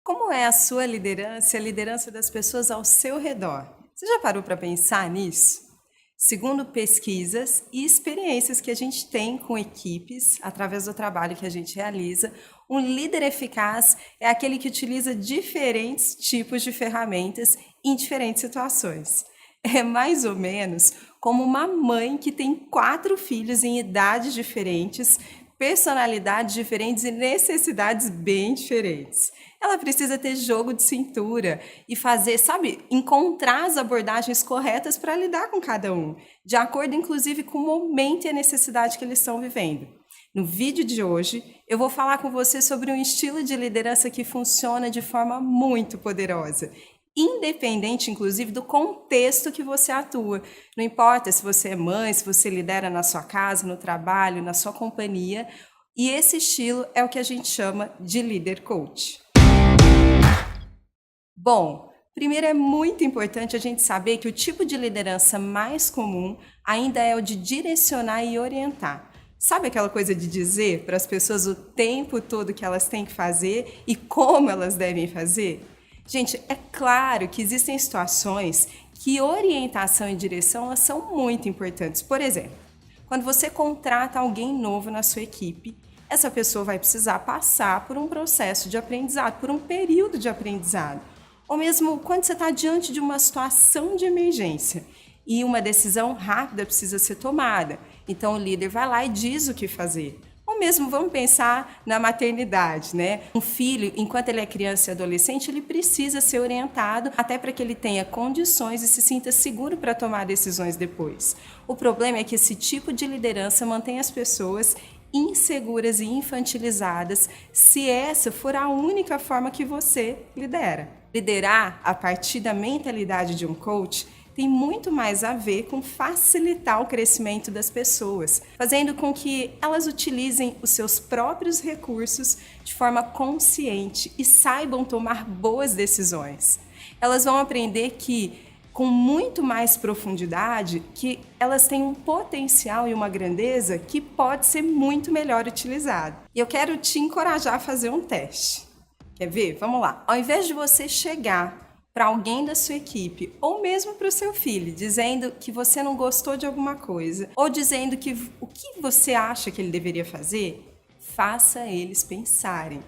Como é a sua liderança e a liderança das pessoas ao seu redor? Você já parou para pensar nisso? Segundo pesquisas e experiências que a gente tem com equipes, através do trabalho que a gente realiza, um líder eficaz é aquele que utiliza diferentes tipos de ferramentas em diferentes situações. É mais ou menos como uma mãe que tem 4 filhos em idades diferentes, personalidades diferentes e necessidades bem diferentes. Ela precisa ter jogo de cintura e fazer, sabe, encontrar as abordagens corretas para lidar com cada um, de acordo inclusive com o momento e a necessidade que eles estão vivendo. No vídeo de hoje, eu vou falar com você sobre um estilo de liderança que funciona de forma muito poderosa, independente, inclusive, do contexto que você atua. Não importa se você é mãe, se você lidera na sua casa, no trabalho, na sua companhia. E esse estilo é o que a gente chama de líder coach. Bom, primeiro é muito importante a gente saber que o tipo de liderança mais comum ainda é o de direcionar e orientar. Sabe aquela coisa de dizer para as pessoas o tempo todo o que elas têm que fazer e como elas devem fazer? Gente, é claro que existem situações que orientação e direção elas são muito importantes. Por exemplo, quando você contrata alguém novo na sua equipe, essa pessoa vai precisar passar por um processo de aprendizado, por um período de aprendizado. Ou mesmo quando você está diante de uma situação de emergência e uma decisão rápida precisa ser tomada. Então o líder vai lá e diz o que fazer. Ou mesmo vamos pensar na maternidade, né? Um filho, enquanto ele é criança e adolescente, ele precisa ser orientado até para que ele tenha condições e se sinta seguro para tomar decisões depois. O problema é que esse tipo de liderança mantém as pessoas inseguras e infantilizadas se essa for a única forma que você lidera. Liderar a partir da mentalidade de um coach tem muito mais a ver com facilitar o crescimento das pessoas, fazendo com que elas utilizem os seus próprios recursos de forma consciente e saibam tomar boas decisões. Elas vão aprender que, com muito mais profundidade, que elas têm um potencial e uma grandeza que pode ser muito melhor utilizado. E eu quero te encorajar a fazer um teste. Quer ver? Vamos lá. Ao invés de você chegar para alguém da sua equipe ou mesmo para o seu filho, dizendo que você não gostou de alguma coisa ou dizendo que o que você acha que ele deveria fazer, faça eles pensarem.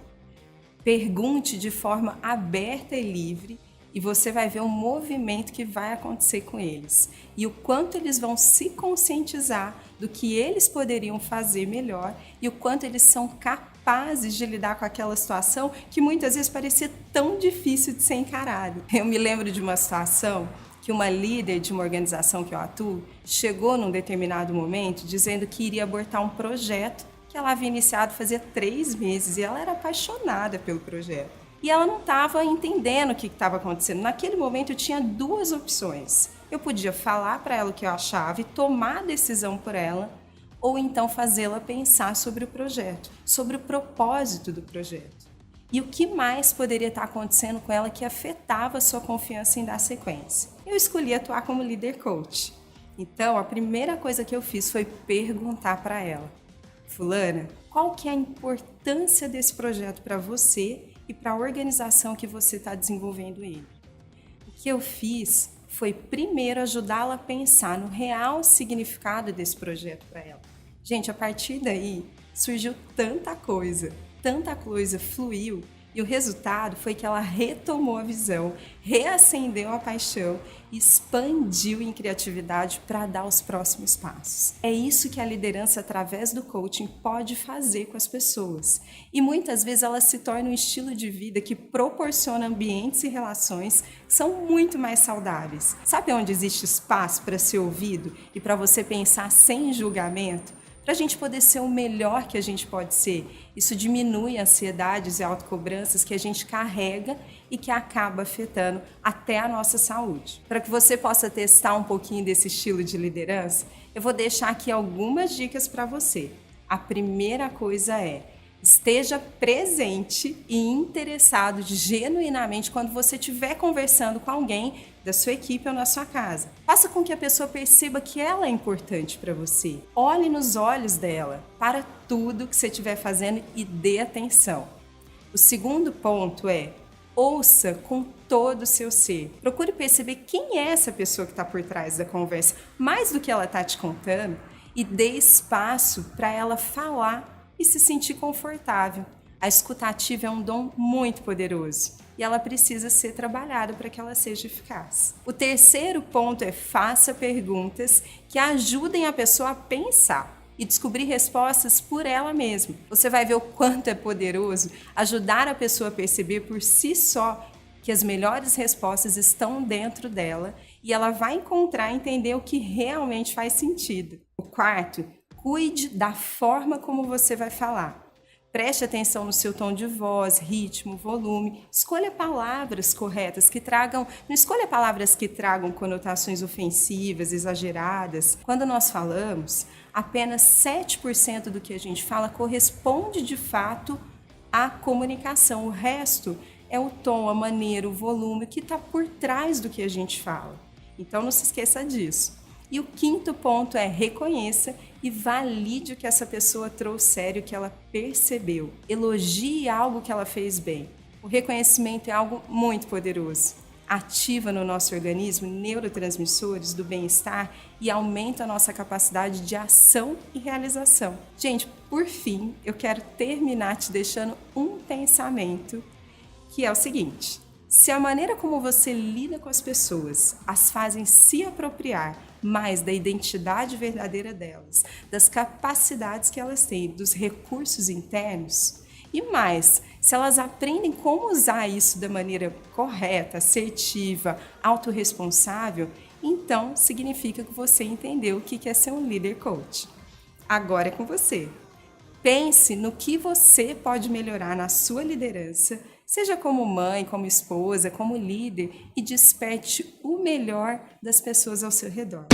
Pergunte de forma aberta e livre e você vai ver o movimento que vai acontecer com eles e o quanto eles vão se conscientizar do que eles poderiam fazer melhor e o quanto eles são capazes de lidar com aquela situação que muitas vezes parecia tão difícil de ser encarado. Eu me lembro de uma situação que uma líder de uma organização que eu atuo chegou num determinado momento dizendo que iria abortar um projeto que ela havia iniciado fazia 3 meses e ela era apaixonada pelo projeto. E ela não estava entendendo o que estava acontecendo. Naquele momento eu tinha 2 opções. Eu podia falar para ela o que eu achava e tomar a decisão por ela, ou então fazê-la pensar sobre o projeto, sobre o propósito do projeto. E o que mais poderia estar acontecendo com ela que afetava a sua confiança em dar sequência. Eu escolhi atuar como líder coach. Então, a primeira coisa que eu fiz foi perguntar para ela: fulana, qual que é a importância desse projeto para você e para a organização que você está desenvolvendo ele? O que eu fiz foi primeiro ajudá-la a pensar no real significado desse projeto para ela. Gente, a partir daí surgiu tanta coisa fluiu e o resultado foi que ela retomou a visão, reacendeu a paixão e expandiu em criatividade para dar os próximos passos. É isso que a liderança através do coaching pode fazer com as pessoas. E muitas vezes ela se torna um estilo de vida que proporciona ambientes e relações que são muito mais saudáveis. Sabe onde existe espaço para ser ouvido e para você pensar sem julgamento? Para a gente poder ser o melhor que a gente pode ser. Isso diminui ansiedades e autocobranças que a gente carrega e que acaba afetando até a nossa saúde. Para que você possa testar um pouquinho desse estilo de liderança, eu vou deixar aqui algumas dicas para você. A primeira coisa é: esteja presente e interessado genuinamente quando você estiver conversando com alguém da sua equipe ou na sua casa. Faça com que a pessoa perceba que ela é importante para você. Olhe nos olhos dela para tudo que você estiver fazendo e dê atenção. O segundo ponto é: Ouça com todo o seu ser. Procure perceber quem é essa pessoa que está por trás da conversa, mais do que ela está te contando, e dê espaço para ela falar e se sentir confortável. A escutativa é um dom muito poderoso e ela precisa ser trabalhada para que ela seja eficaz. O terceiro ponto é: faça perguntas que ajudem a pessoa a pensar e descobrir respostas por ela mesma. Você vai ver o quanto é poderoso ajudar a pessoa a perceber por si só que as melhores respostas estão dentro dela e ela vai encontrar e entender o que realmente faz sentido. O quarto, cuide da forma como você vai falar. Preste atenção no seu tom de voz, ritmo, volume. Escolha palavras corretas que tragam... Não escolha palavras que tragam conotações ofensivas, exageradas. Quando nós falamos, apenas 7% do que a gente fala corresponde de fato à comunicação. O resto é o tom, a maneira, o volume que está por trás do que a gente fala. Então não se esqueça disso. E o quinto ponto é: reconheça e valide o que essa pessoa trouxe, o que ela percebeu. Elogie algo que ela fez bem. O reconhecimento é algo muito poderoso. Ativa no nosso organismo neurotransmissores do bem-estar e aumenta a nossa capacidade de ação e realização. Gente, por fim, eu quero terminar te deixando um pensamento, que é o seguinte: se a maneira como você lida com as pessoas as fazem se apropriar mais da identidade verdadeira delas, das capacidades que elas têm, dos recursos internos, e mais, se elas aprendem como usar isso da maneira correta, assertiva, autorresponsável, então significa que você entendeu o que é ser um líder coach. Agora é com você. Pense no que você pode melhorar na sua liderança, seja como mãe, como esposa, como líder, e desperte o melhor das pessoas ao seu redor.